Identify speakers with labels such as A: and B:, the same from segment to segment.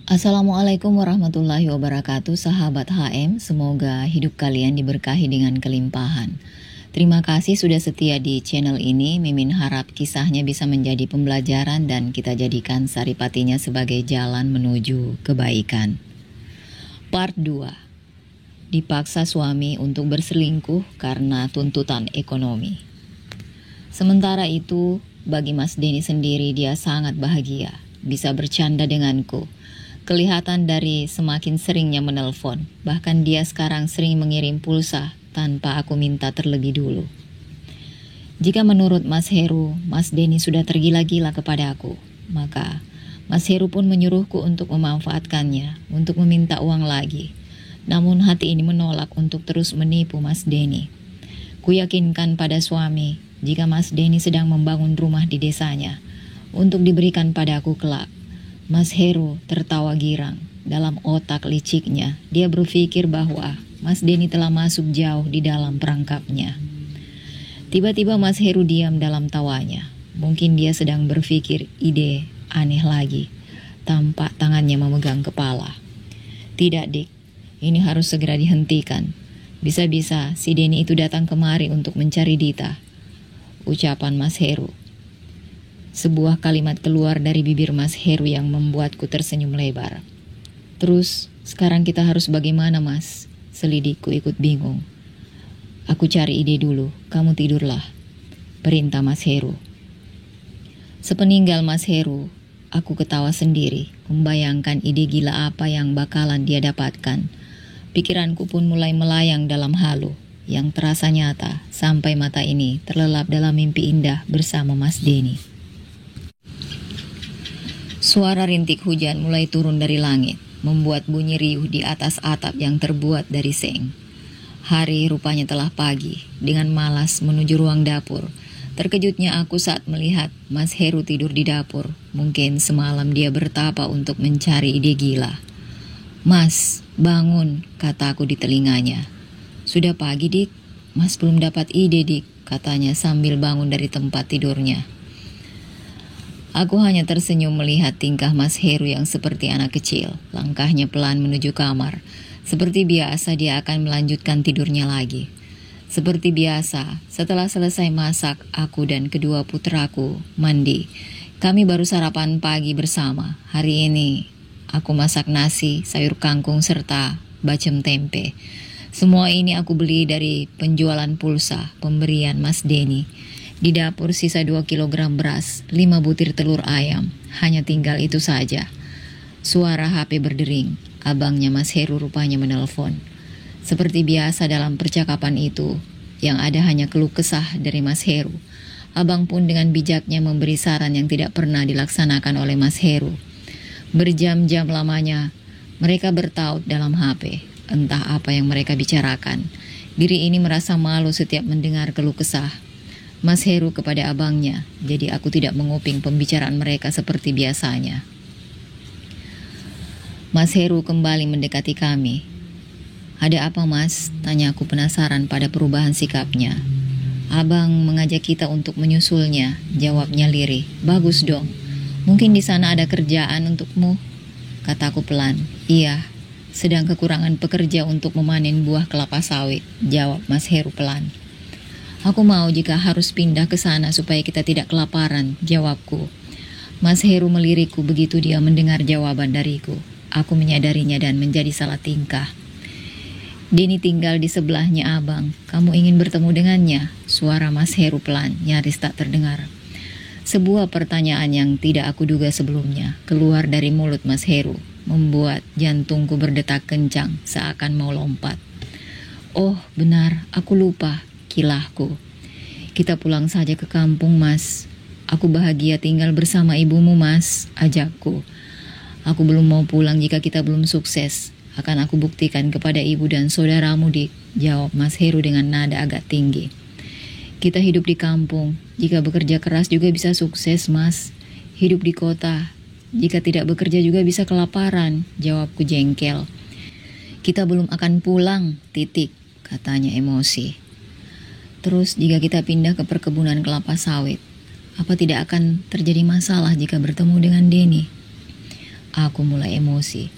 A: Assalamualaikum warahmatullahi wabarakatuh, sahabat HM. Semoga hidup kalian diberkahi dengan kelimpahan. Terima kasih sudah setia di channel ini. Mimin harap kisahnya bisa menjadi pembelajaran dan kita jadikan saripatinya sebagai jalan menuju kebaikan. Part 2. Dipaksa suami untuk berselingkuh karena tuntutan ekonomi. Sementara itu, bagi Mas Denny sendiri dia sangat bahagia, bisa bercanda denganku. Kelihatan dari semakin seringnya menelpon, bahkan dia sekarang sering mengirim pulsa tanpa aku minta terlebih dulu. Jika menurut Mas Heru, Mas Denny sudah tergila-gila kepada aku, maka Mas Heru pun menyuruhku untuk memanfaatkannya, untuk meminta uang lagi. Namun hati ini menolak untuk terus menipu Mas Denny. Kuyakinkan pada suami, jika Mas Denny sedang membangun rumah di desanya, untuk diberikan padaku kelak. Mas Heru tertawa girang. Dalam otak liciknya, dia berpikir bahwa Mas Denny telah masuk jauh di dalam perangkapnya. Tiba-tiba Mas Heru diam dalam tawanya. Mungkin dia sedang berpikir ide aneh lagi. Tampak tangannya memegang kepala. Tidak, Dik. Ini harus segera dihentikan. Bisa-bisa si Denny itu datang kemari untuk mencari Dita. Ucapan Mas Heru. Sebuah kalimat keluar dari bibir Mas Heru yang membuatku tersenyum lebar. Terus, sekarang kita harus bagaimana, Mas? Selidikku ikut bingung. Aku cari ide dulu, kamu tidurlah. Perintah Mas Heru. Sepeninggal Mas Heru, aku ketawa sendiri, membayangkan ide gila apa yang bakalan dia dapatkan. Pikiranku pun mulai melayang dalam halu, yang terasa nyata, sampai mata ini terlelap dalam mimpi indah bersama Mas Denny. Suara rintik hujan mulai turun dari langit, membuat bunyi riuh di atas atap yang terbuat dari seng. Hari rupanya telah pagi, dengan malas menuju ruang dapur. Terkejutnya aku saat melihat Mas Heru tidur di dapur. Mungkin semalam dia bertapa untuk mencari ide gila. Mas, bangun, kataku di telinganya. Sudah pagi, Dik. Mas belum dapat ide, Dik, katanya sambil bangun dari tempat tidurnya. Aku hanya tersenyum melihat tingkah Mas Heru yang seperti anak kecil. Langkahnya pelan menuju kamar. Seperti biasa dia akan melanjutkan tidurnya lagi. Seperti biasa, setelah selesai masak, aku dan kedua putraku mandi. Kami baru sarapan pagi bersama. Hari ini aku masak nasi, sayur kangkung serta bacem tempe. Semua ini aku beli dari penjualan pulsa pemberian Mas Denny. Di dapur sisa 2 kilogram beras, 5 butir telur ayam. Hanya tinggal itu saja. Suara HP berdering. Abangnya Mas Heru rupanya menelpon. Seperti biasa dalam percakapan itu, yang ada hanya keluh kesah dari Mas Heru. Abang pun dengan bijaknya memberi saran yang tidak pernah dilaksanakan oleh Mas Heru. Berjam-jam lamanya, mereka bertaut dalam HP. Entah apa yang mereka bicarakan. Diri ini merasa malu setiap mendengar keluh kesah Mas Heru kepada abangnya, jadi aku tidak menguping pembicaraan mereka seperti biasanya. Mas Heru kembali mendekati kami. Ada apa, Mas? Tanya aku penasaran pada perubahan sikapnya. Abang mengajak kita untuk menyusulnya, jawabnya lirih. Bagus dong, mungkin di sana ada kerjaan untukmu, kataku pelan. Iya, sedang kekurangan pekerja untuk memanen buah kelapa sawit, jawab Mas Heru pelan. Aku mau jika harus pindah ke sana supaya kita tidak kelaparan, jawabku. Mas Heru melirikku begitu dia mendengar jawaban dariku. Aku menyadarinya dan menjadi salah tingkah. Denny tinggal di sebelahnya abang. Kamu ingin bertemu dengannya? Suara Mas Heru pelan, nyaris tak terdengar. Sebuah pertanyaan yang tidak aku duga sebelumnya keluar dari mulut Mas Heru, membuat jantungku berdetak kencang seakan mau lompat. Oh, benar, aku lupa. Kilahku. Kita pulang saja ke kampung, Mas. Aku bahagia tinggal bersama ibumu, Mas, ajakku. Aku belum mau pulang jika kita belum sukses. Akan aku buktikan kepada ibu dan saudaramu, Dik, jawab Mas Heru dengan nada agak tinggi. Kita hidup di kampung. Jika bekerja keras juga bisa sukses, Mas. Hidup di kota. Jika tidak bekerja juga bisa kelaparan, jawabku jengkel. Kita belum akan pulang, titik, katanya emosi. Terus jika kita pindah ke perkebunan kelapa sawit, apa tidak akan terjadi masalah jika bertemu dengan Denny? Aku mulai emosi.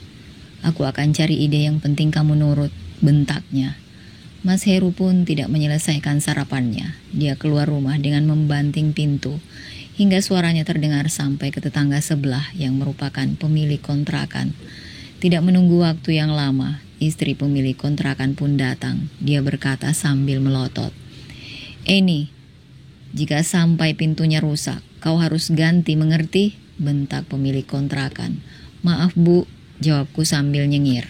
A: Aku akan cari ide yang penting kamu nurut, bentaknya. Mas Heru pun tidak menyelesaikan sarapannya. Dia keluar rumah dengan membanting pintu, hingga suaranya terdengar sampai ke tetangga sebelah yang merupakan pemilik kontrakan. Tidak menunggu waktu yang lama, istri pemilik kontrakan pun datang. Dia berkata sambil melotot, "Eni, jika sampai pintunya rusak, kau harus ganti, mengerti?" bentak pemilik kontrakan. "Maaf Bu," jawabku sambil nyengir.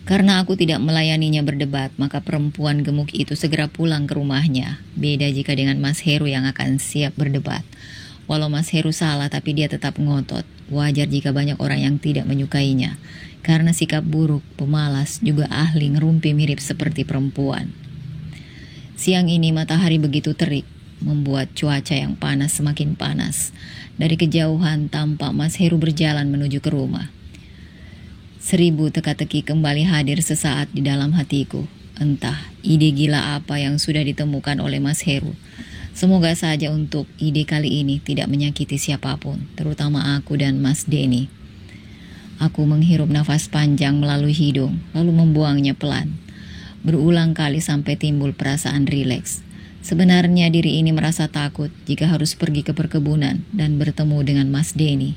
A: Karena aku tidak melayaninya berdebat, maka perempuan gemuk itu segera pulang ke rumahnya. Beda jika dengan Mas Heru yang akan siap berdebat. Walau Mas Heru salah, tapi dia tetap ngotot. Wajar jika banyak orang yang tidak menyukainya. Karena sikap buruk, pemalas, juga ahli ngerumpi mirip seperti perempuan. Siang ini matahari begitu terik, membuat cuaca yang panas semakin panas. Dari kejauhan tampak Mas Heru berjalan menuju ke rumah. 1000 teka-teki kembali hadir sesaat di dalam hatiku. Entah ide gila apa yang sudah ditemukan oleh Mas Heru. Semoga saja untuk ide kali ini tidak menyakiti siapapun, terutama aku dan Mas Denny. Aku menghirup nafas panjang melalui hidung, lalu membuangnya pelan. Berulang kali sampai timbul perasaan rileks. Sebenarnya diri ini merasa takut jika harus pergi ke perkebunan dan bertemu dengan Mas Denny.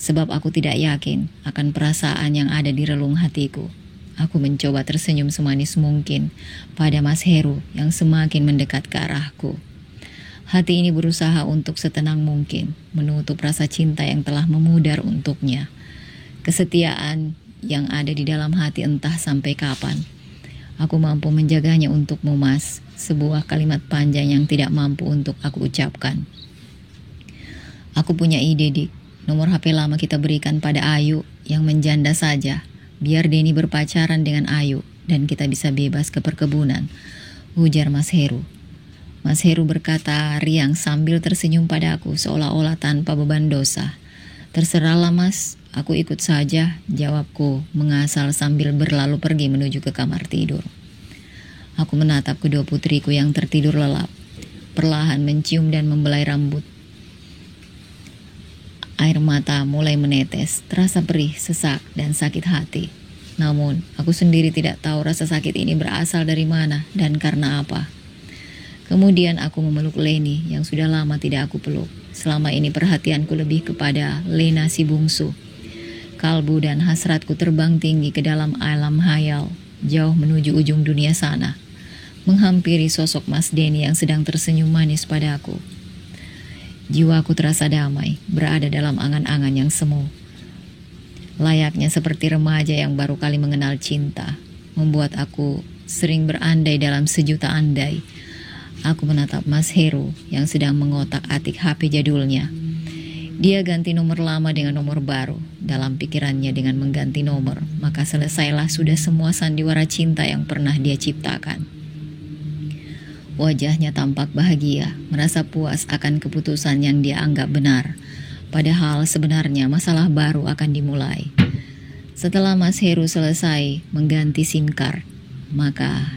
A: Sebab aku tidak yakin akan perasaan yang ada di relung hatiku. Aku mencoba tersenyum semanis mungkin pada Mas Heru yang semakin mendekat ke arahku. Hati ini berusaha untuk setenang mungkin menutup rasa cinta yang telah memudar untuknya. Kesetiaan yang ada di dalam hati entah sampai kapan. Aku mampu menjaganya untukmu, Mas. Sebuah kalimat panjang yang tidak mampu untuk aku ucapkan. Aku punya ide, Dik. Nomor HP lama kita berikan pada Ayu yang menjanda saja. Biar Denny berpacaran dengan Ayu dan kita bisa bebas ke perkebunan, ujar Mas Heru. Mas Heru berkata riang sambil tersenyum padaku seolah-olah tanpa beban dosa. "Terserahlah Mas, aku ikut saja," jawabku mengasal sambil berlalu pergi menuju ke kamar tidur. Aku menatap kedua putriku yang tertidur lelap, perlahan mencium dan membelai rambut. Air mata mulai menetes, terasa perih, sesak, dan sakit hati. Namun, aku sendiri tidak tahu rasa sakit ini berasal dari mana dan karena apa. Kemudian aku memeluk Leni yang sudah lama tidak aku peluk. Selama ini perhatianku lebih kepada Lena si bungsu. Kalbu dan hasratku terbang tinggi ke dalam alam hayal, jauh menuju ujung dunia sana. Menghampiri sosok Mas Denny yang sedang tersenyum manis padaku. Jiwaku terasa damai, berada dalam angan-angan yang semu. Layaknya seperti remaja yang baru kali mengenal cinta, membuat aku sering berandai dalam sejuta andai. Aku menatap Mas Heru yang sedang mengotak-atik HP jadulnya. Dia ganti nomor lama dengan nomor baru. Dalam pikirannya dengan mengganti nomor, maka selesailah sudah semua sandiwara cinta yang pernah dia ciptakan. Wajahnya tampak bahagia, merasa puas akan keputusan yang dia anggap benar. Padahal sebenarnya masalah baru akan dimulai. Setelah Mas Heru selesai mengganti SIM card, maka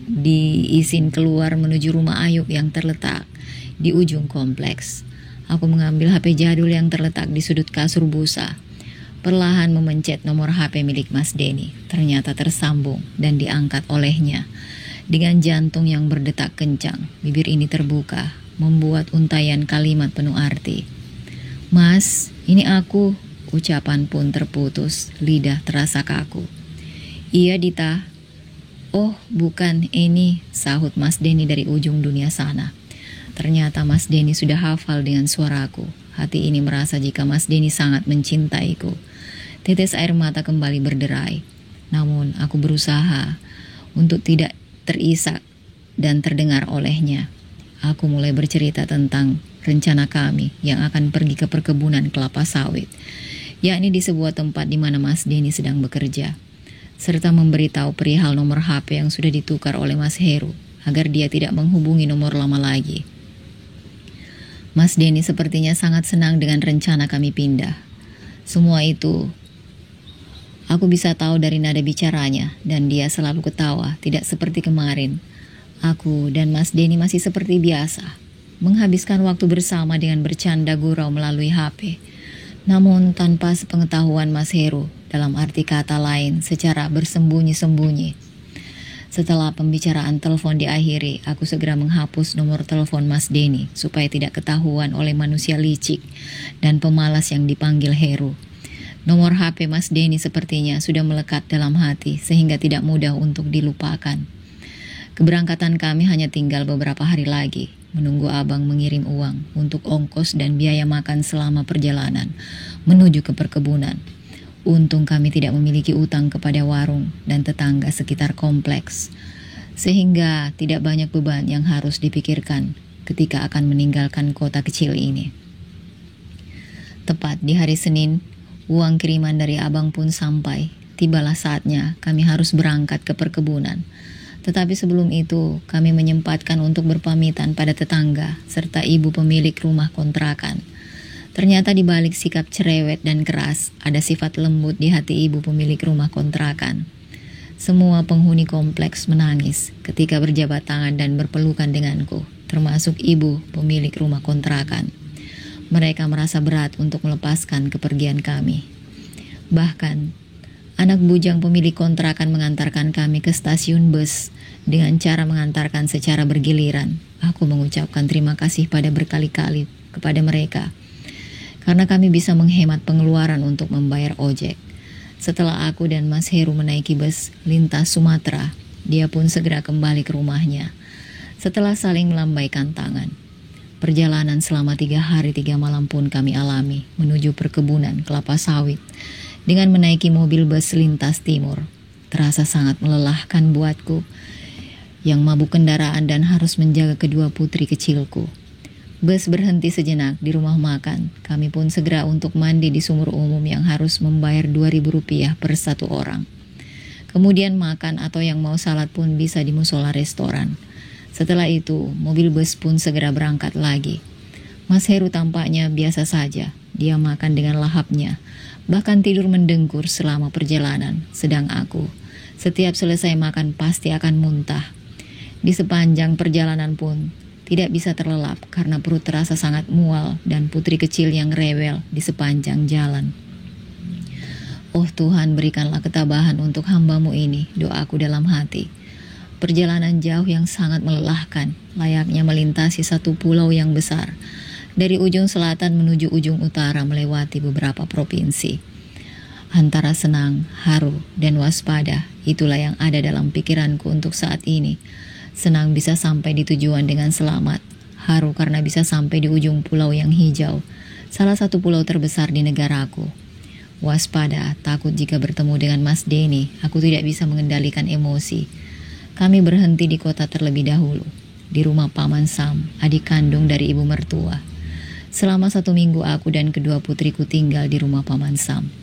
A: diizin keluar menuju rumah Ayub yang terletak di ujung kompleks. Aku mengambil HP jadul yang terletak di sudut kasur busa. Perlahan memencet nomor HP milik Mas Denny. Ternyata tersambung dan diangkat olehnya. Dengan jantung yang berdetak kencang, bibir ini terbuka, membuat untayan kalimat penuh arti. "Mas, ini aku," ucapan pun terputus, lidah terasa kaku. "Iya Dita." "Oh, bukan Eni," sahut Mas Denny dari ujung dunia sana. Ternyata Mas Denny sudah hafal dengan suaraku. Hati ini merasa jika Mas Denny sangat mencintaiku. Tetes air mata kembali berderai. Namun aku berusaha untuk tidak terisak dan terdengar olehnya. Aku mulai bercerita tentang rencana kami yang akan pergi ke perkebunan kelapa sawit, yakni di sebuah tempat di mana Mas Denny sedang bekerja, serta memberitahu perihal nomor HP yang sudah ditukar oleh Mas Heru agar dia tidak menghubungi nomor lama lagi. Mas Denny sepertinya sangat senang dengan rencana kami pindah. Semua itu aku bisa tahu dari nada bicaranya, dan dia selalu ketawa, tidak seperti kemarin. Aku dan Mas Denny masih seperti biasa, menghabiskan waktu bersama dengan bercanda gurau melalui HP. Namun tanpa sepengetahuan Mas Heru, dalam arti kata lain, secara bersembunyi-sembunyi. Setelah pembicaraan telepon diakhiri, aku segera menghapus nomor telepon Mas Denny supaya tidak ketahuan oleh manusia licik dan pemalas yang dipanggil Heru. Nomor HP Mas Denny sepertinya sudah melekat dalam hati sehingga tidak mudah untuk dilupakan. Keberangkatan kami hanya tinggal beberapa hari lagi, menunggu abang mengirim uang untuk ongkos dan biaya makan selama perjalanan menuju ke perkebunan. Untung kami tidak memiliki utang kepada warung dan tetangga sekitar kompleks, sehingga tidak banyak beban yang harus dipikirkan ketika akan meninggalkan kota kecil ini. Tepat di hari Senin, uang kiriman dari abang pun sampai. Tibalah saatnya kami harus berangkat ke perkebunan. Tetapi sebelum itu, kami menyempatkan untuk berpamitan pada tetangga serta ibu pemilik rumah kontrakan. Ternyata di balik sikap cerewet dan keras, ada sifat lembut di hati ibu pemilik rumah kontrakan. Semua penghuni kompleks menangis ketika berjabat tangan dan berpelukan denganku, termasuk ibu pemilik rumah kontrakan. Mereka merasa berat untuk melepaskan kepergian kami. Bahkan, anak bujang pemilik kontrakan mengantarkan kami ke stasiun bus dengan cara mengantarkan secara bergiliran. Aku mengucapkan terima kasih pada berkali-kali kepada mereka, karena kami bisa menghemat pengeluaran untuk membayar ojek. Setelah aku dan Mas Heru menaiki bus lintas Sumatera, dia pun segera kembali ke rumahnya. Setelah saling melambaikan tangan, perjalanan selama 3 hari 3 malam pun kami alami menuju perkebunan kelapa sawit dengan menaiki mobil bus lintas timur. Terasa sangat melelahkan buatku yang mabuk kendaraan dan harus menjaga kedua putri kecilku. Bus berhenti sejenak di rumah makan. Kami pun segera untuk mandi di sumur umum yang harus membayar Rp2.000 per satu orang. Kemudian makan atau yang mau salad pun bisa di musola restoran. Setelah itu, mobil bus pun segera berangkat lagi. Mas Heru tampaknya biasa saja. Dia makan dengan lahapnya, bahkan tidur mendengkur selama perjalanan. Sedang aku, setiap selesai makan pasti akan muntah. Di sepanjang perjalanan pun tidak bisa terlelap karena perut terasa sangat mual dan putri kecil yang rewel di sepanjang jalan. Oh Tuhan, berikanlah ketabahan untuk hamba-Mu ini, doaku dalam hati. Perjalanan jauh yang sangat melelahkan, layaknya melintasi satu pulau yang besar. Dari ujung selatan menuju ujung utara melewati beberapa provinsi. Antara senang, haru, dan waspada, itulah yang ada dalam pikiranku untuk saat ini. Senang bisa sampai di tujuan dengan selamat. Haru karena bisa sampai di ujung pulau yang hijau, salah satu pulau terbesar di negaraku. Waspada, takut jika bertemu dengan Mas Denny, aku tidak bisa mengendalikan emosi. Kami berhenti di kota terlebih dahulu, di rumah Paman Sam, adik kandung dari ibu mertua. Selama 1 minggu aku dan kedua putriku tinggal di rumah Paman Sam.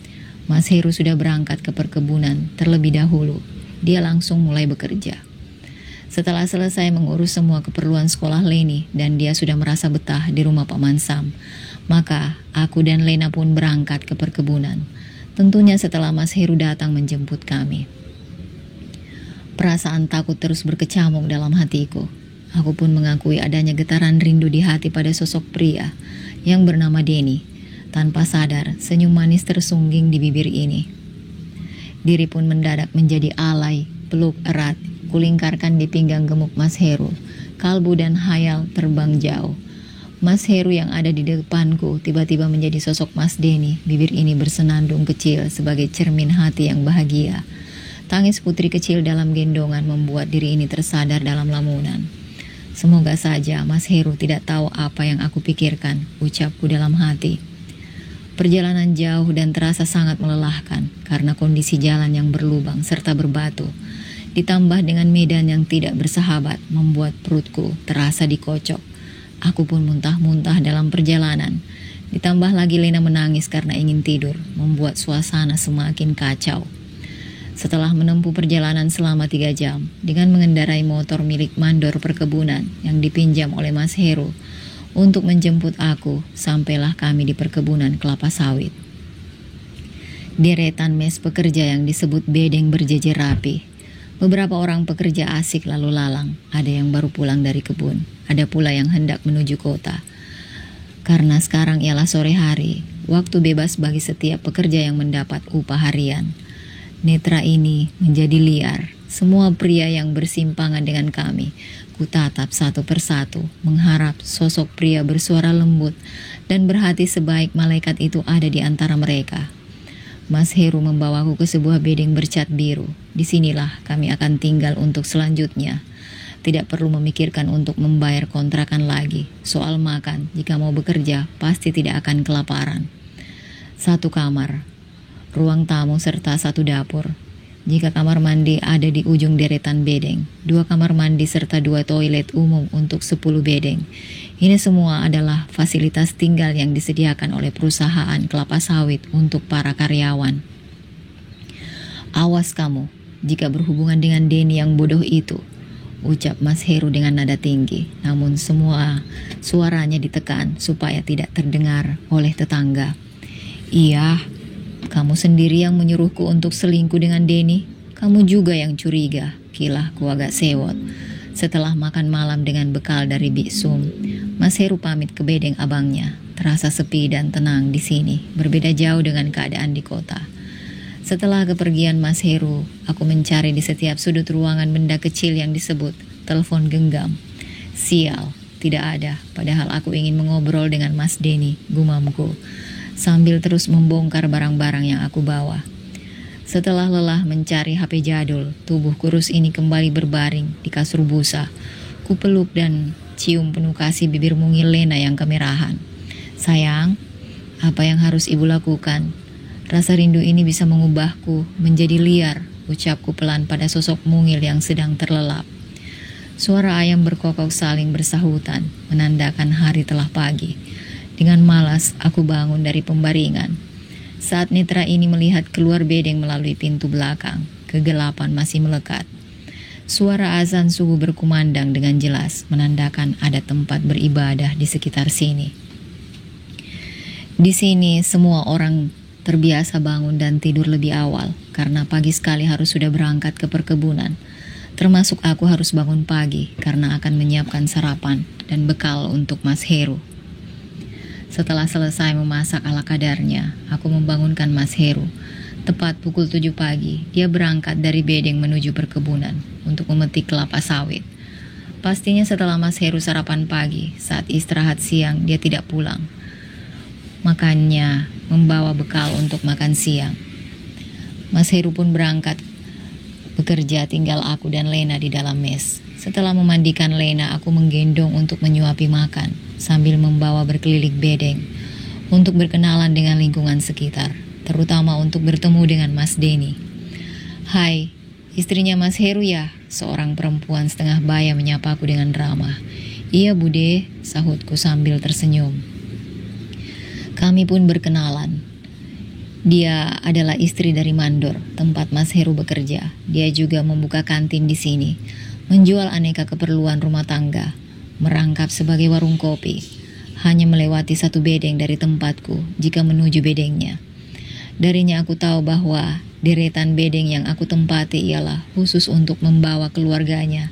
A: Mas Heru sudah berangkat ke perkebunan terlebih dahulu. Dia langsung mulai bekerja. Setelah selesai mengurus semua keperluan sekolah Leni dan dia sudah merasa betah di rumah Paman Sam, maka aku dan Lena pun berangkat ke perkebunan. Tentunya setelah Mas Heru datang menjemput kami. Perasaan takut terus berkecamuk dalam hatiku. Aku pun mengakui adanya getaran rindu di hati pada sosok pria yang bernama Denny. Tanpa sadar, senyum manis tersungging di bibir ini. Diri pun mendadak menjadi alay, peluk erat, kulingkarkan di pinggang gemuk Mas Heru. Kalbu dan hayal terbang jauh. Mas Heru yang ada di depanku tiba-tiba menjadi sosok Mas Denny. Bibir ini bersenandung kecil sebagai cermin hati yang bahagia. Tangis putri kecil dalam gendongan membuat diri ini tersadar dalam lamunan. Semoga saja Mas Heru tidak tahu apa yang aku pikirkan, ucapku dalam hati. Perjalanan jauh dan terasa sangat melelahkan karena kondisi jalan yang berlubang serta berbatu. Ditambah dengan medan yang tidak bersahabat membuat perutku terasa dikocok. Aku pun muntah-muntah dalam perjalanan. Ditambah lagi Lena menangis karena ingin tidur, membuat suasana semakin kacau. Setelah menempuh perjalanan selama 3 jam dengan mengendarai motor milik mandor perkebunan yang dipinjam oleh Mas Heru untuk menjemput aku, sampailah kami di perkebunan kelapa sawit. Deretan mes pekerja yang disebut bedeng berjejer rapi. Beberapa orang pekerja asik lalu lalang, ada yang baru pulang dari kebun, ada pula yang hendak menuju kota. Karena sekarang ialah sore hari, waktu bebas bagi setiap pekerja yang mendapat upah harian. Netra ini menjadi liar. Semua pria yang bersimpangan dengan kami, kutatap satu persatu, mengharap sosok pria bersuara lembut dan berhati sebaik malaikat itu ada di antara mereka. Mas Heru membawaku ke sebuah bedeng bercat biru. Disinilah kami akan tinggal untuk selanjutnya. Tidak perlu memikirkan untuk membayar kontrakan lagi. Soal makan, jika mau bekerja, pasti tidak akan kelaparan. Satu kamar, ruang tamu serta satu dapur. Jika kamar mandi ada di ujung deretan bedeng, 2 kamar mandi serta 2 toilet umum untuk 10 bedeng. Ini semua adalah fasilitas tinggal yang disediakan oleh perusahaan kelapa sawit untuk para karyawan. Awas kamu, jika berhubungan dengan Denny yang bodoh itu, ucap Mas Heru dengan nada tinggi, namun semua suaranya ditekan supaya tidak terdengar oleh tetangga. Iya, kamu sendiri yang menyuruhku untuk selingkuh dengan Denny. Kamu juga yang curiga, kilahku agak sewot. Setelah makan malam dengan bekal dari Biksum, Mas Heru pamit ke bedeng abangnya. Terasa sepi dan tenang di sini, berbeda jauh dengan keadaan di kota. Setelah kepergian Mas Heru, aku mencari di setiap sudut ruangan benda kecil yang disebut telepon genggam. Sial, tidak ada, padahal aku ingin mengobrol dengan Mas Denny, gumamku, sambil terus membongkar barang-barang yang aku bawa. Setelah lelah mencari HP jadul, tubuh kurus ini kembali berbaring di kasur busa. Ku peluk dan cium penuh kasih bibir mungil Lena yang kemerahan. Sayang, apa yang harus ibu lakukan? Rasa rindu ini bisa mengubahku menjadi liar, ucapku pelan pada sosok mungil yang sedang terlelap. Suara ayam berkokok saling bersahutan, menandakan hari telah pagi. Dengan malas, aku bangun dari pembaringan. Saat Netra ini melihat keluar bedeng melalui pintu belakang, kegelapan masih melekat. Suara azan subuh berkumandang dengan jelas, menandakan ada tempat beribadah di sekitar sini. Di sini, semua orang terbiasa bangun dan tidur lebih awal, karena pagi sekali harus sudah berangkat ke perkebunan. Termasuk aku harus bangun pagi, karena akan menyiapkan sarapan dan bekal untuk Mas Heru. Setelah selesai memasak ala kadarnya, aku membangunkan Mas Heru. Tepat pukul 7 pagi, dia berangkat dari bedeng menuju perkebunan untuk memetik kelapa sawit. Pastinya setelah Mas Heru sarapan pagi, saat istirahat siang dia tidak pulang. Makanya membawa bekal untuk makan siang. Mas Heru pun berangkat bekerja, tinggal aku dan Lena di dalam mes. Setelah memandikan Lena, aku menggendong untuk menyuapi makan, sambil membawa berkeliling bedeng untuk berkenalan dengan lingkungan sekitar, terutama untuk bertemu dengan Mas Denny. Hai, istrinya Mas Heru ya? Seorang perempuan setengah baya menyapaku dengan ramah. Iya Bude, sahutku sambil tersenyum. Kami pun berkenalan. Dia adalah istri dari Mandor, tempat Mas Heru bekerja. Dia juga membuka kantin di sini, menjual aneka keperluan rumah tangga, merangkap sebagai warung kopi. Hanya melewati satu bedeng dari tempatku jika menuju bedengnya. Darinya aku tahu bahwa deretan bedeng yang aku tempati ialah khusus untuk membawa keluarganya,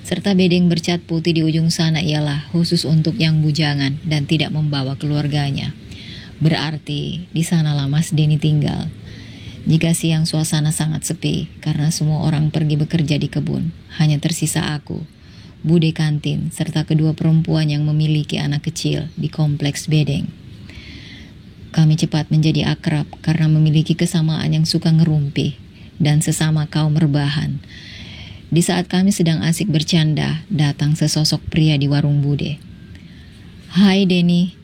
A: serta bedeng bercat putih di ujung sana ialah khusus untuk yang bujangan dan tidak membawa keluarganya. Berarti di sanalah Mas Denny tinggal. Jika siang suasana sangat sepi karena semua orang pergi bekerja di kebun, hanya tersisa aku, Bude kantin, serta kedua perempuan yang memiliki anak kecil di kompleks bedeng. Kami cepat menjadi akrab karena memiliki kesamaan yang suka ngerumpi dan sesama kaum rebahan. Di saat kami sedang asik bercanda, datang sesosok pria di warung Bude. Hai Denny,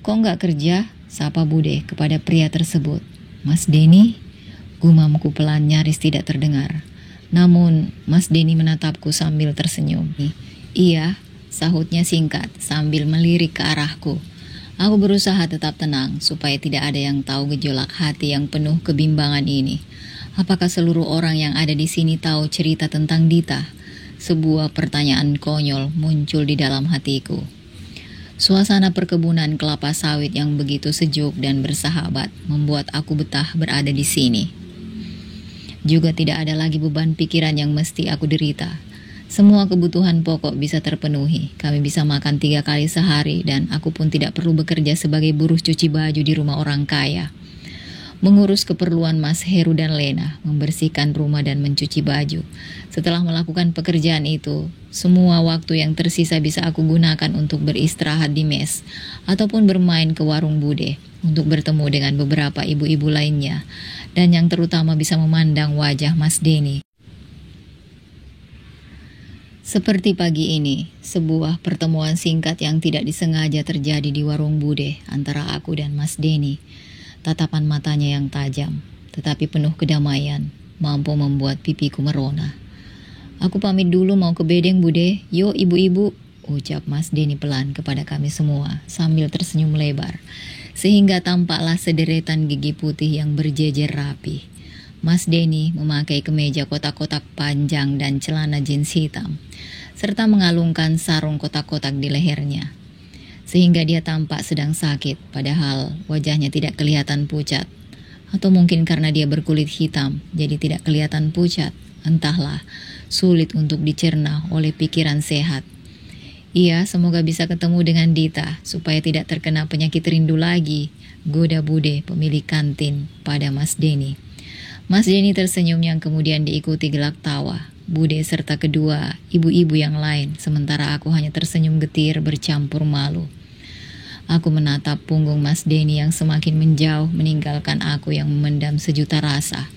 A: kok nggak kerja? Sapa Bude kepada pria tersebut. Mas Denny? Gumamku pelan nyaris tidak terdengar. Namun Mas Denny menatapku sambil tersenyum. Iya, sahutnya singkat sambil melirik ke arahku. Aku berusaha tetap tenang supaya tidak ada yang tahu gejolak hati yang penuh kebimbangan ini. Apakah seluruh orang yang ada di sini tahu cerita tentang Dita? Sebuah pertanyaan konyol muncul di dalam hatiku. Suasana perkebunan kelapa sawit yang begitu sejuk dan bersahabat membuat aku betah berada di sini. Juga tidak ada lagi beban pikiran yang mesti aku derita. Semua kebutuhan pokok bisa terpenuhi. Kami bisa makan 3 kali sehari dan aku pun tidak perlu bekerja sebagai buruh cuci baju di rumah orang kaya. Mengurus keperluan Mas Heru dan Lena, membersihkan rumah dan mencuci baju. Setelah melakukan pekerjaan itu, semua waktu yang tersisa bisa aku gunakan untuk beristirahat di mes ataupun bermain ke warung Bude untuk bertemu dengan beberapa ibu-ibu lainnya dan yang terutama bisa memandang wajah Mas Denny. Seperti pagi ini, sebuah pertemuan singkat yang tidak disengaja terjadi di warung Bude antara aku dan Mas Denny. Tatapan matanya yang tajam, tetapi penuh kedamaian, mampu membuat pipiku merona. "Aku pamit dulu mau ke bedeng Bude, yuk ibu-ibu," ucap Mas Denny pelan kepada kami semua sambil tersenyum lebar, sehingga tampaklah sederetan gigi putih yang berjejer rapi. Mas Denny memakai kemeja kotak-kotak panjang dan celana jeans hitam, serta mengalungkan sarung kotak-kotak di lehernya, sehingga dia tampak sedang sakit, padahal wajahnya tidak kelihatan pucat. Atau mungkin karena dia berkulit hitam, jadi tidak kelihatan pucat. Entahlah, sulit untuk dicerna oleh pikiran sehat. Ia semoga bisa ketemu dengan Dita, supaya tidak terkena penyakit rindu lagi, goda Bude, pemilik kantin, pada Mas Denny. Mas Denny tersenyum yang kemudian diikuti gelak tawa Bude serta kedua ibu-ibu yang lain, sementara aku hanya tersenyum getir bercampur malu. Aku menatap punggung Mas Denny yang semakin menjauh meninggalkan aku yang memendam sejuta rasa.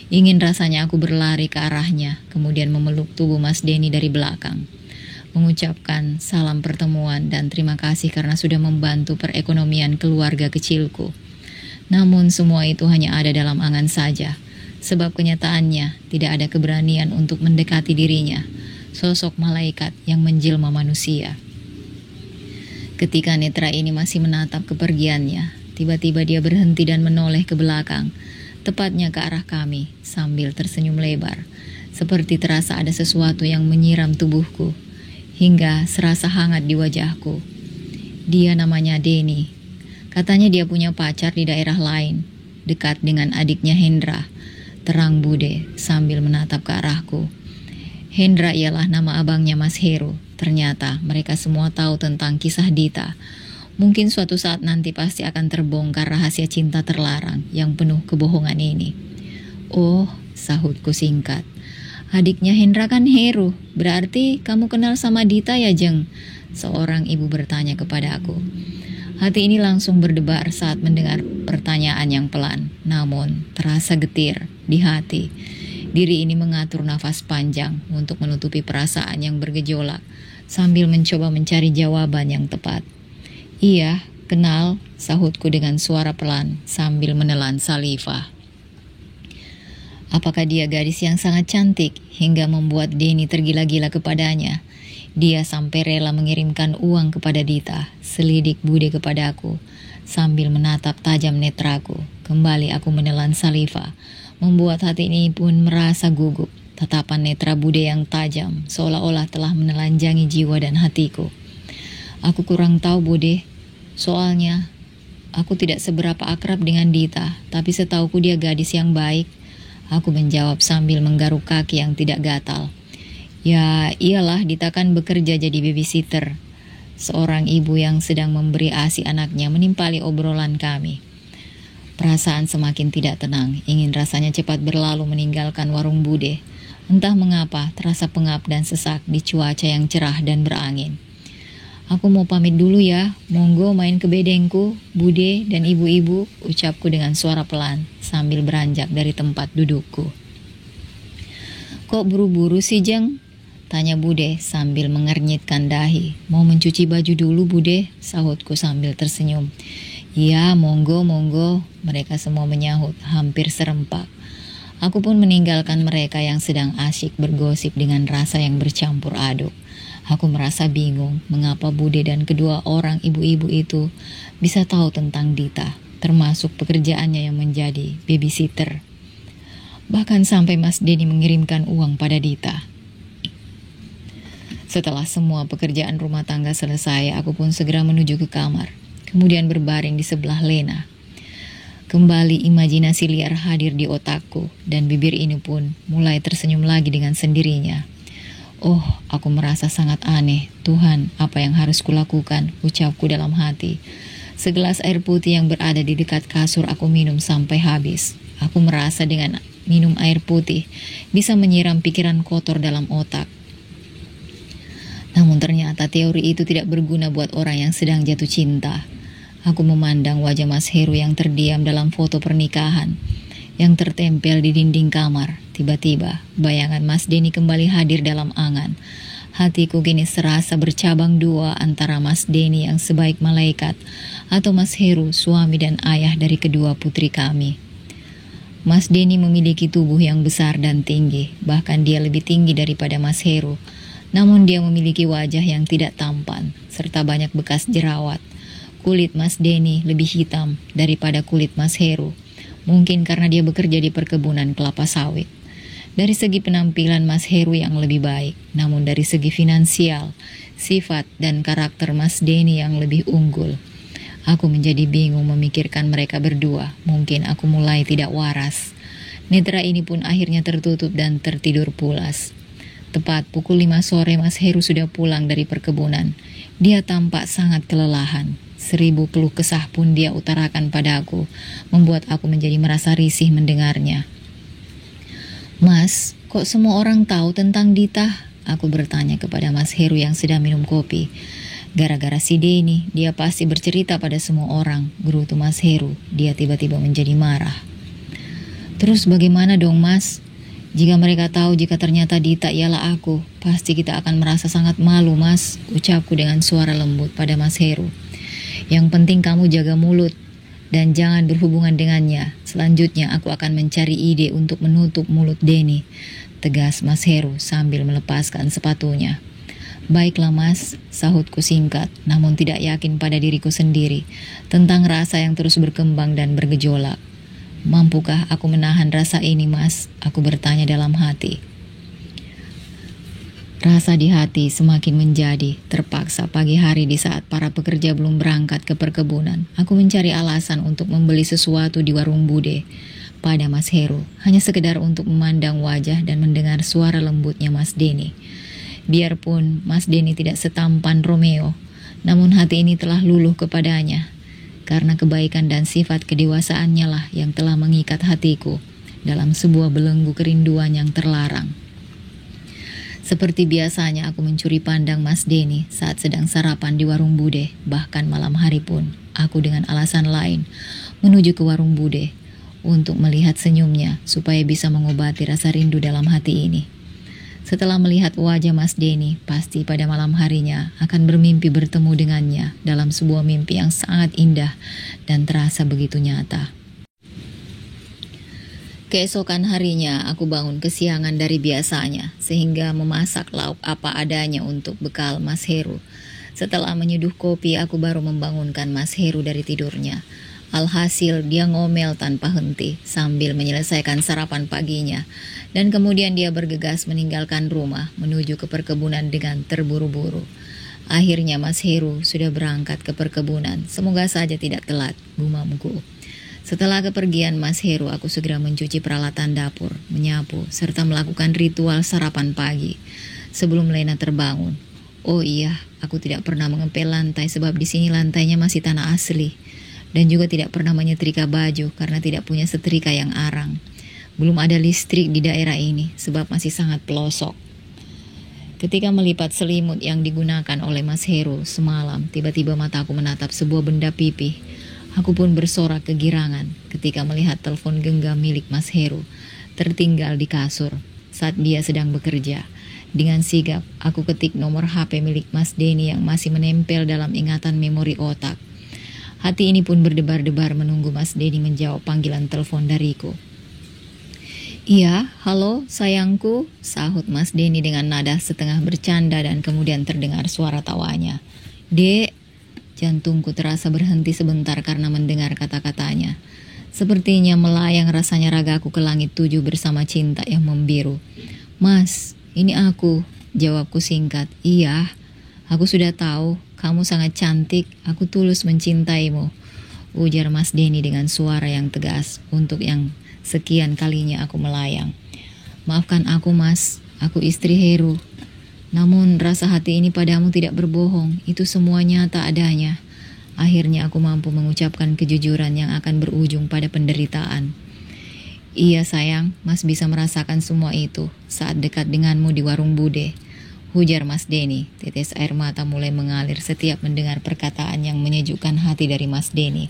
A: Ingin rasanya aku berlari ke arahnya, kemudian memeluk tubuh Mas Denny dari belakang, mengucapkan salam pertemuan dan terima kasih karena sudah membantu perekonomian keluarga kecilku. Namun semua itu hanya ada dalam angan saja. Sebab kenyataannya tidak ada keberanian untuk mendekati dirinya, sosok malaikat yang menjelma manusia. Ketika netra ini masih menatap kepergiannya, tiba-tiba dia berhenti dan menoleh ke belakang, tepatnya ke arah kami, sambil tersenyum lebar, seperti terasa ada sesuatu yang menyiram tubuhku, hingga serasa hangat di wajahku. Dia namanya Denny. Katanya dia punya pacar di daerah lain, dekat dengan adiknya Hendra, terang Bude sambil menatap ke arahku. Hendra ialah nama abangnya Mas Heru. Ternyata mereka semua tahu tentang kisah Dita. Mungkin suatu saat nanti pasti akan terbongkar rahasia cinta terlarang yang penuh kebohongan ini. "Oh," sahutku singkat. "Adiknya Hendra kan Heru. Berarti kamu kenal sama Dita ya, Jeng?" Seorang ibu bertanya kepada aku. Hati ini langsung berdebar saat mendengar pertanyaan yang pelan, namun terasa getir di hati. Diri ini mengatur nafas panjang untuk menutupi perasaan yang bergejolak sambil mencoba mencari jawaban yang tepat. "Iya, kenal," sahutku dengan suara pelan sambil menelan saliva. Apakah dia gadis yang sangat cantik hingga membuat Denny tergila-gila kepadanya? Dia sampai rela mengirimkan uang kepada Dita, selidik Bude kepadaku, sambil menatap tajam netraku. Kembali aku menelan saliva, membuat hati ini pun merasa gugup. Tatapan netra Bude yang tajam, seolah-olah telah menelanjangi jiwa dan hatiku. "Aku kurang tahu Bude, soalnya aku tidak seberapa akrab dengan Dita, tapi setauku dia gadis yang baik," aku menjawab sambil menggaruk kaki yang tidak gatal. "Ya iyalah, Dita kan bekerja jadi babysitter." Seorang ibu yang sedang memberi ASI anaknya menimpali obrolan kami. Perasaan semakin tidak tenang, ingin rasanya cepat berlalu meninggalkan warung Bude. Entah mengapa terasa pengap dan sesak di cuaca yang cerah dan berangin. "Aku mau pamit dulu ya, monggo main ke bedengku, Bude dan ibu-ibu," ucapku dengan suara pelan sambil beranjak dari tempat dudukku. "Kok buru-buru sih, Jeng?" tanya Bude sambil mengernyitkan dahi. "Mau mencuci baju dulu Bude," sahutku sambil tersenyum. "Iya, monggo, monggo," mereka semua menyahut hampir serempak. Aku pun meninggalkan mereka yang sedang asyik bergosip dengan rasa yang bercampur aduk. Aku merasa bingung mengapa Bude dan kedua orang ibu-ibu itu bisa tahu tentang Dita, termasuk pekerjaannya yang menjadi babysitter. Bahkan sampai Mas Denny mengirimkan uang pada Dita. Setelah semua pekerjaan rumah tangga selesai, aku pun segera menuju ke kamar, kemudian berbaring di sebelah Lena. Kembali imajinasi liar hadir di otakku, dan bibir ini pun mulai tersenyum lagi dengan sendirinya. Oh, aku merasa sangat aneh. Tuhan, apa yang harus kulakukan? Ucapku dalam hati. Segelas air putih yang berada di dekat kasur aku minum sampai habis. Aku merasa dengan minum air putih bisa menyiram pikiran kotor dalam otak. Namun ternyata teori itu tidak berguna buat orang yang sedang jatuh cinta. Aku memandang wajah Mas Heru yang terdiam dalam foto pernikahan yang tertempel di dinding kamar. Tiba-tiba, bayangan Mas Denny kembali hadir dalam angan. Hatiku kini serasa bercabang dua antara Mas Denny yang sebaik malaikat atau Mas Heru, suami dan ayah dari kedua putri kami. Mas Denny memiliki tubuh yang besar dan tinggi, bahkan dia lebih tinggi daripada Mas Heru. Namun dia memiliki wajah yang tidak tampan, serta banyak bekas jerawat. Kulit Mas Denny lebih hitam daripada kulit Mas Heru. Mungkin karena dia bekerja di perkebunan kelapa sawit. Dari segi penampilan Mas Heru yang lebih baik, namun dari segi finansial, sifat dan karakter Mas Denny yang lebih unggul. Aku menjadi bingung memikirkan mereka berdua. Mungkin aku mulai tidak waras. Netra ini pun akhirnya tertutup dan tertidur pulas. Tepat pukul 5 sore Mas Heru sudah pulang dari perkebunan. Dia tampak sangat kelelahan. 1000 keluh kesah pun dia utarakan padaku, membuat aku menjadi merasa risih mendengarnya. Mas, kok semua orang tahu tentang Dita? Aku bertanya kepada Mas Heru yang sedang minum kopi. Gara-gara si Denny, dia pasti bercerita pada semua orang, gerutu Mas Heru. Dia tiba-tiba menjadi marah. Terus bagaimana dong Mas? Jika mereka tahu jika ternyata Dita ialah aku, pasti kita akan merasa sangat malu Mas, ucapku dengan suara lembut pada Mas Heru. Yang penting kamu jaga mulut dan jangan berhubungan dengannya. Selanjutnya aku akan mencari ide untuk menutup mulut Denny, tegas Mas Heru sambil melepaskan sepatunya. Baiklah Mas, sahutku singkat, namun tidak yakin pada diriku sendiri tentang rasa yang terus berkembang dan bergejolak. Mampukah aku menahan rasa ini Mas? Aku bertanya dalam hati. Rasa di hati semakin menjadi. Terpaksa pagi hari di saat para pekerja belum berangkat ke perkebunan, aku mencari alasan untuk membeli sesuatu di warung Bude pada Mas Heru, hanya sekedar untuk memandang wajah dan mendengar suara lembutnya Mas Denny. Biarpun Mas Denny tidak setampan Romeo, namun hati ini telah luluh kepadanya, karena kebaikan dan sifat kedewasaannya lah yang telah mengikat hatiku dalam sebuah belenggu kerinduan yang terlarang. Seperti biasanya aku mencuri pandang Mas Denny saat sedang sarapan di warung Bude. Bahkan malam hari pun aku dengan alasan lain menuju ke warung Bude untuk melihat senyumnya supaya bisa mengobati rasa rindu dalam hati ini. Setelah melihat wajah Mas Denny, pasti pada malam harinya akan bermimpi bertemu dengannya dalam sebuah mimpi yang sangat indah dan terasa begitu nyata. Keesokan harinya aku bangun kesiangan dari biasanya sehingga memasak lauk apa adanya untuk bekal Mas Heru. Setelah menyeduh kopi aku baru membangunkan Mas Heru dari tidurnya. Alhasil dia ngomel tanpa henti sambil menyelesaikan sarapan paginya dan kemudian dia bergegas meninggalkan rumah menuju ke perkebunan dengan terburu-buru. Akhirnya Mas Heru sudah berangkat ke perkebunan. Semoga saja tidak telat, gumamku. Setelah kepergian Mas Heru, aku segera mencuci peralatan dapur, menyapu, serta melakukan ritual sarapan pagi sebelum Lena terbangun. Oh iya, aku tidak pernah mengepel lantai sebab di sini lantainya masih tanah asli, dan juga tidak pernah menyetrika baju karena tidak punya setrika yang arang. Belum ada listrik di daerah ini sebab masih sangat pelosok. Ketika melipat selimut yang digunakan oleh Mas Heru semalam, tiba-tiba mataku menatap sebuah benda pipih. Aku pun bersorak kegirangan ketika melihat telepon genggam milik Mas Heru tertinggal di kasur saat dia sedang bekerja. Dengan sigap, aku ketik nomor HP milik Mas Denny yang masih menempel dalam ingatan memori otak. Hati ini pun berdebar-debar menunggu Mas Denny menjawab panggilan telepon dariku. Iya, halo sayangku, sahut Mas Denny dengan nada setengah bercanda dan kemudian terdengar suara tawanya. Dek. Jantungku terasa berhenti sebentar karena mendengar kata-katanya. Sepertinya melayang rasanya ragaku ke langit 7 bersama cinta yang membiru. Mas, ini aku, jawabku singkat. Iya, aku sudah tahu, kamu sangat cantik, aku tulus mencintaimu, ujar Mas Denny dengan suara yang tegas. Untuk yang sekian kalinya aku melayang. Maafkan aku Mas, aku istri Heru. Namun rasa hati ini padamu tidak berbohong, itu semua nyata adanya. Akhirnya aku mampu mengucapkan kejujuran yang akan berujung pada penderitaan. Iya sayang, Mas bisa merasakan semua itu saat dekat denganmu di warung bude. Hujar Mas Denny. Tetes air mata mulai mengalir setiap mendengar perkataan yang menyejukkan hati dari Mas Denny.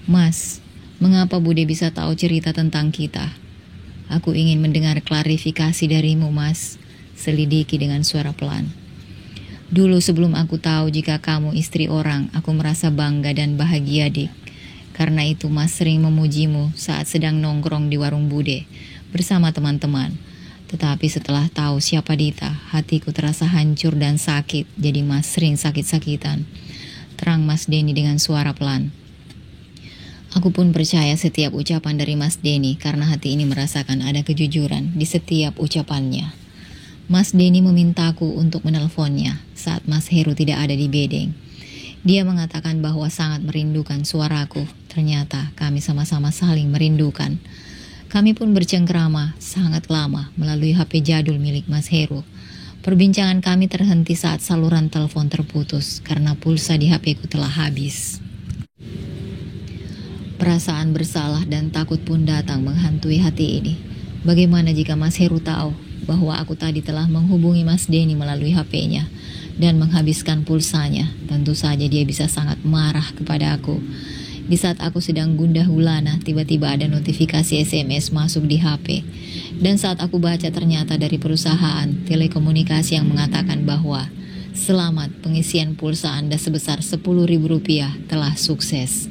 A: Mas, mengapa Bude bisa tahu cerita tentang kita? Aku ingin mendengar klarifikasi darimu, Mas. Selidiki dengan suara pelan. Dulu sebelum aku tahu jika kamu istri orang, aku merasa bangga dan bahagia, Dik. Karena itu Mas sering memujimu saat sedang nongkrong di warung bude bersama teman-teman. Tetapi setelah tahu siapa Dita, hatiku terasa hancur dan sakit, jadi Mas sering sakit-sakitan. Terang Mas Denny dengan suara pelan. Aku pun percaya setiap ucapan dari Mas Denny karena hati ini merasakan ada kejujuran di setiap ucapannya. Mas Denny memintaku untuk menelponnya saat Mas Heru tidak ada di bedeng. Dia mengatakan bahwa sangat merindukan suaraku. Ternyata kami sama-sama saling merindukan. Kami pun bercengkrama sangat lama melalui HP jadul milik Mas Heru. Perbincangan kami terhenti saat saluran telepon terputus karena pulsa di HP ku telah habis. Perasaan bersalah dan takut pun datang menghantui hati ini. Bagaimana jika Mas Heru tahu bahwa aku tadi telah menghubungi Mas Denny melalui HP-nya dan menghabiskan pulsanya? Tentu saja dia bisa sangat marah kepada aku. Di saat aku sedang gundah gulana, tiba-tiba ada notifikasi SMS masuk di HP. Dan saat aku baca ternyata dari perusahaan telekomunikasi yang mengatakan bahwa selamat, pengisian pulsa Anda sebesar Rp10.000 telah sukses.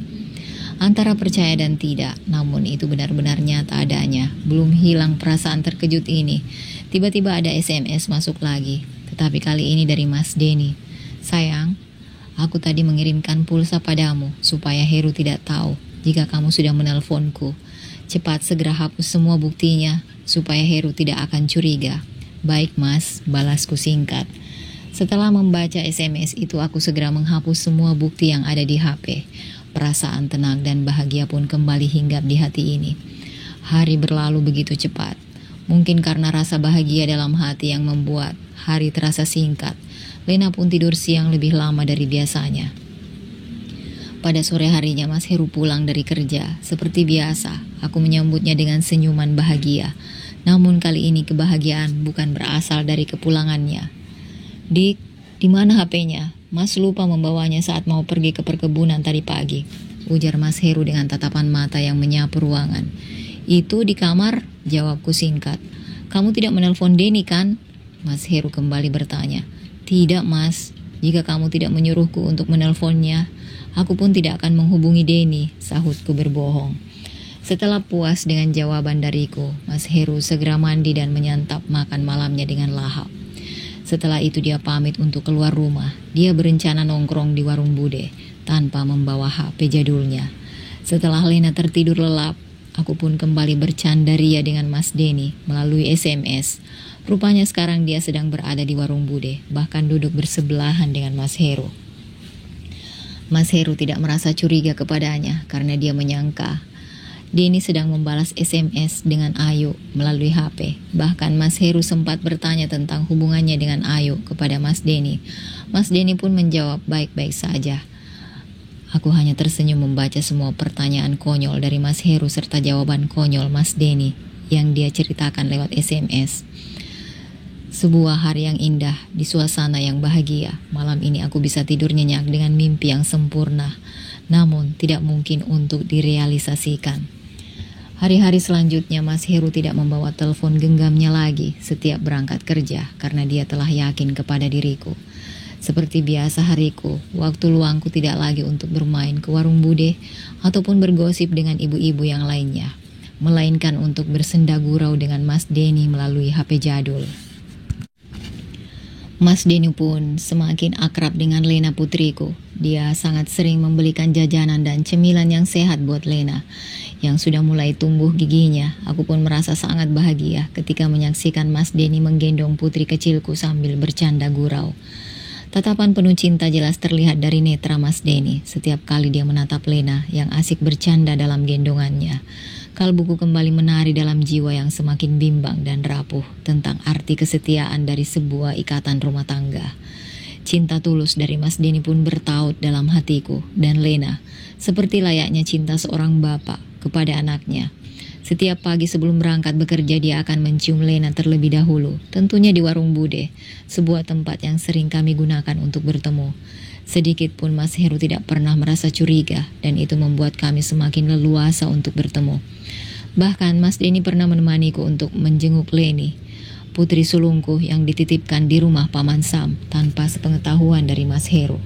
A: Antara percaya dan tidak, namun itu benar-benar nyata adanya. Belum hilang perasaan terkejut ini. Tiba-tiba ada SMS masuk lagi, tetapi kali ini dari Mas Denny. Sayang, aku tadi mengirimkan pulsa padamu supaya Heru tidak tahu jika kamu sudah menelponku. Cepat segera hapus semua buktinya supaya Heru tidak akan curiga. Baik Mas, balasku singkat. Setelah membaca SMS itu aku segera menghapus semua bukti yang ada di HP. Perasaan tenang dan bahagia pun kembali hinggap di hati ini. Hari berlalu begitu cepat. Mungkin karena rasa bahagia dalam hati yang membuat hari terasa singkat. Lena pun tidur siang lebih lama dari biasanya. Pada sore harinya Mas Heru pulang dari kerja. Seperti biasa, aku menyambutnya dengan senyuman bahagia. Namun kali ini kebahagiaan bukan berasal dari kepulangannya. Dik, di mana HP-nya? Mas lupa membawanya saat mau pergi ke perkebunan tadi pagi. Ujar Mas Heru dengan tatapan mata yang menyapu ruangan. Itu di kamar, jawabku singkat. Kamu tidak menelpon Denny kan? Mas Heru kembali bertanya. Tidak Mas, jika kamu tidak menyuruhku untuk menelponnya, aku pun tidak akan menghubungi Denny, sahutku berbohong. Setelah puas dengan jawaban dariku, Mas Heru segera mandi dan menyantap makan malamnya dengan lahap. Setelah itu dia pamit untuk keluar rumah. Dia berencana nongkrong di warung bude tanpa membawa HP jadulnya. Setelah Lena tertidur lelap, aku pun kembali bercanda ria dengan Mas Denny melalui SMS. Rupanya sekarang dia sedang berada di warung bude, bahkan duduk bersebelahan dengan Mas Heru. Mas Heru tidak merasa curiga kepadanya karena dia menyangka Denny sedang membalas SMS dengan Ayu melalui HP. Bahkan Mas Heru sempat bertanya tentang hubungannya dengan Ayu kepada Mas Denny. Mas Denny pun menjawab baik-baik saja. Aku hanya tersenyum membaca semua pertanyaan konyol dari Mas Heru serta jawaban konyol Mas Denny yang dia ceritakan lewat SMS. Sebuah hari yang indah di suasana yang bahagia. Malam ini aku bisa tidur nyenyak dengan mimpi yang sempurna, namun tidak mungkin untuk direalisasikan. Hari-hari selanjutnya Mas Heru tidak membawa telepon genggamnya lagi setiap berangkat kerja karena dia telah yakin kepada diriku. Seperti biasa hariku, waktu luangku tidak lagi untuk bermain ke warung bude ataupun bergosip dengan ibu-ibu yang lainnya, melainkan untuk bersenda gurau dengan Mas Denny melalui HP jadul. Mas Denny pun semakin akrab dengan Lena putriku. Dia sangat sering membelikan jajanan dan cemilan yang sehat buat Lena yang sudah mulai tumbuh giginya. Aku pun merasa sangat bahagia ketika menyaksikan Mas Denny menggendong putri kecilku sambil bercanda gurau. Tatapan penuh cinta jelas terlihat dari netra Mas Denny setiap kali dia menatap Lena yang asik bercanda dalam gendongannya. Kalbuku kembali menari dalam jiwa yang semakin bimbang dan rapuh tentang arti kesetiaan dari sebuah ikatan rumah tangga. Cinta tulus dari Mas Denny pun bertaut dalam hatiku, dan Lena, seperti layaknya cinta seorang bapak kepada anaknya. Setiap pagi sebelum berangkat bekerja dia akan mencium Lena terlebih dahulu, tentunya di warung Bude, sebuah tempat yang sering kami gunakan untuk bertemu. Sedikit pun Mas Heru tidak pernah merasa curiga, dan itu membuat kami semakin leluasa untuk bertemu. Bahkan Mas Denny pernah menemaniku untuk menjenguk Leni, putri sulungku yang dititipkan di rumah Paman Sam tanpa sepengetahuan dari Mas Heru.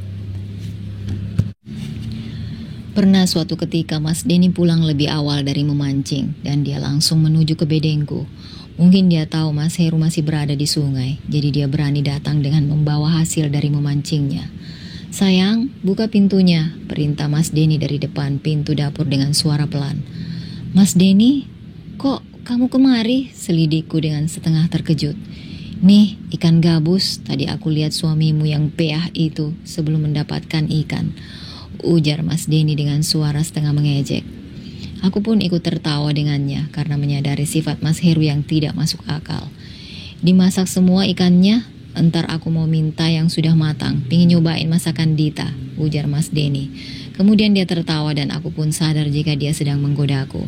A: Pernah suatu ketika Mas Denny pulang lebih awal dari memancing dan dia langsung menuju ke bedengku. Mungkin dia tahu Mas Heru masih berada di sungai, jadi dia berani datang dengan membawa hasil dari memancingnya. "Sayang, buka pintunya," perintah Mas Denny dari depan pintu dapur dengan suara pelan. "Mas Denny, kok kamu kemari?" selidikku dengan setengah terkejut. "Nih, ikan gabus, tadi aku lihat suamimu yang peah itu sebelum mendapatkan ikan," ujar Mas Denny dengan suara setengah mengejek. Aku pun ikut tertawa dengannya karena menyadari sifat Mas Heru yang tidak masuk akal. "Dimasak semua ikannya? Entar aku mau minta yang sudah matang, pingin nyobain masakan Dita," ujar Mas Denny. Kemudian dia tertawa dan aku pun sadar jika dia sedang menggodaku.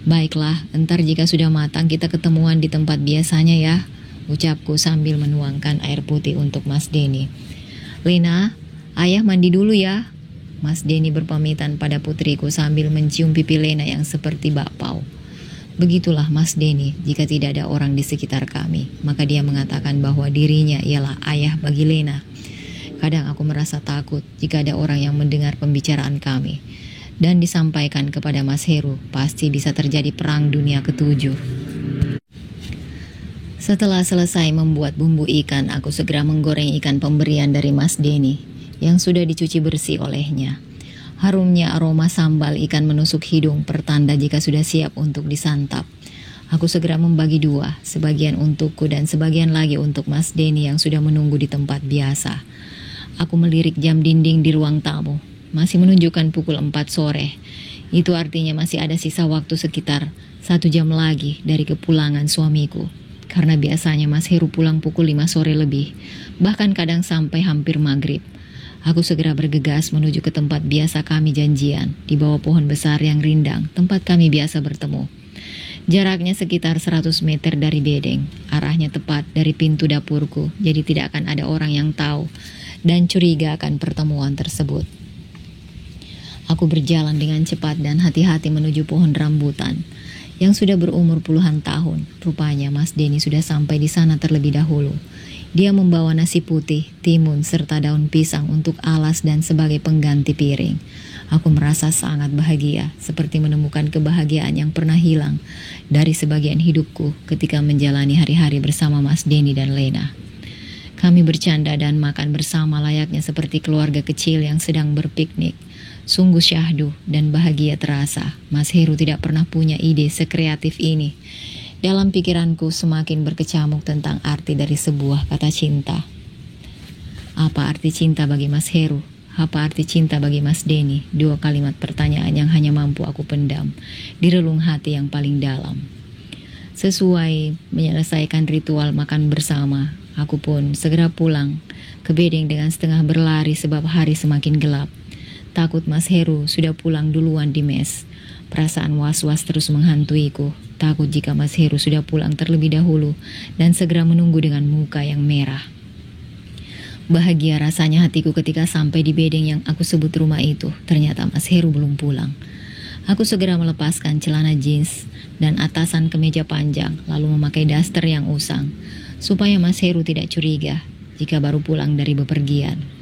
A: "Baiklah, entar jika sudah matang kita ketemuan di tempat biasanya ya," ucapku sambil menuangkan air putih untuk Mas Denny. "Lena, ayah mandi dulu ya," Mas Denny berpamitan pada putriku sambil mencium pipi Lena yang seperti bakpao. Begitulah Mas Denny, jika tidak ada orang di sekitar kami, maka dia mengatakan bahwa dirinya ialah ayah bagi Lena. Kadang aku merasa takut jika ada orang yang mendengar pembicaraan kami, dan disampaikan kepada Mas Heru, pasti bisa terjadi perang dunia ke-7. Setelah selesai membuat bumbu ikan, aku segera menggoreng ikan pemberian dari Mas Denny, yang sudah dicuci bersih olehnya. Harumnya aroma sambal ikan menusuk hidung, pertanda jika sudah siap untuk disantap. Aku segera membagi dua, sebagian untukku dan sebagian lagi untuk Mas Denny yang sudah menunggu di tempat biasa. Aku melirik jam dinding di ruang tamu, masih menunjukkan pukul 4 sore. Itu artinya masih ada sisa waktu sekitar 1 jam lagi dari kepulangan suamiku. Karena biasanya Mas Heru pulang pukul 5 sore lebih, bahkan kadang sampai hampir maghrib. Aku segera bergegas menuju ke tempat biasa kami janjian, di bawah pohon besar yang rindang, tempat kami biasa bertemu. Jaraknya sekitar 100 meter dari bedeng, arahnya tepat dari pintu dapurku, jadi tidak akan ada orang yang tahu dan curiga akan pertemuan tersebut. Aku berjalan dengan cepat dan hati-hati menuju pohon rambutan yang sudah berumur puluhan tahun. Rupanya Mas Denny sudah sampai di sana terlebih dahulu. Dia membawa nasi putih, timun, serta daun pisang untuk alas dan sebagai pengganti piring. Aku merasa sangat bahagia, seperti menemukan kebahagiaan yang pernah hilang dari sebagian hidupku ketika menjalani hari-hari bersama Mas Denny dan Lena. Kami bercanda dan makan bersama layaknya seperti keluarga kecil yang sedang berpiknik. Sungguh syahdu dan bahagia terasa. Mas Heru tidak pernah punya ide sekreatif ini. Dalam pikiranku semakin berkecamuk tentang arti dari sebuah kata cinta. Apa arti cinta bagi Mas Heru? Apa arti cinta bagi Mas Denny? 2 kalimat pertanyaan yang hanya mampu aku pendam di relung hati yang paling dalam. Sesuai menyelesaikan ritual makan bersama, aku pun segera pulang ke bedeng dengan setengah berlari sebab hari semakin gelap. Takut Mas Heru sudah pulang duluan di mes. Perasaan was-was terus menghantuiku. Takut jika Mas Heru sudah pulang terlebih dahulu dan segera menunggu dengan muka yang merah. Bahagia rasanya hatiku ketika sampai di bedeng yang aku sebut rumah itu. Ternyata Mas Heru belum pulang. Aku segera melepaskan celana jeans dan atasan kemeja panjang, lalu memakai daster yang usang, supaya Mas Heru tidak curiga jika baru pulang dari bepergian.